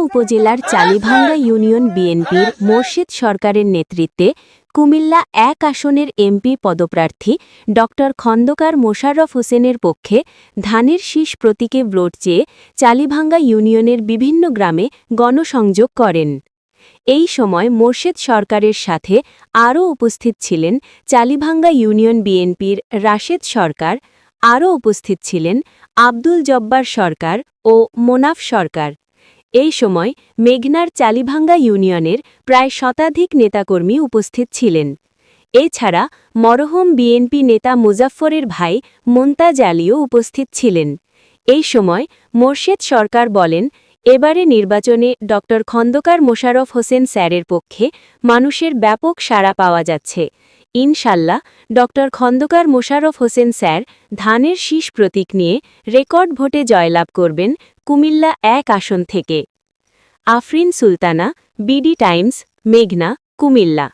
উপজেলার চালিভাঙ্গা ইউনিয়ন বিএনপির মোর্শেদ সরকারের নেতৃত্বে কুমিল্লা ১ আসনের এমপি পদপ্রার্থী ড খন্দকার মোশাররফ হোসেনের পক্ষে ধানের শীষ প্রতীকে ভোট চেয়ে চালিভাঙ্গা ইউনিয়নের বিভিন্ন গ্রামে গণসংযোগ করেন। এই সময় মোর্শেদ সরকারের সাথে আরও উপস্থিত ছিলেন চালিভাঙ্গা ইউনিয়ন বিএনপির রাশেদ সরকার, আরও উপস্থিত ছিলেন আব্দুল জব্বার সরকার ও মোনাফ সরকার। এই সময় মেঘনার চালিভাঙ্গা ইউনিয়নের প্রায় শতাধিক নেতাকর্মী উপস্থিত ছিলেন। এছাড়া মরহুম বিএনপি নেতা মুজাফফরের ভাই মোন্তাজ আলীও উপস্থিত ছিলেন। এই সময় মোর্শেদ সরকার বলেন, এবারে নির্বাচনে ড খন্দকার মোশাররফ হোসেন স্যারের পক্ষে মানুষের ব্যাপক সাড়া পাওয়া যাচ্ছে। ইনশাল্লাহ ড খন্দকার মোশাররফ হোসেন স্যার ধানের শীষ প্রতীক নিয়ে রেকর্ড ভোটে জয়লাভ করবেন কুমিল্লা ১ আসন থেকে। আফরিন সুলতানা, বিডি টাইমস, মেঘনা, কুমিল্লা।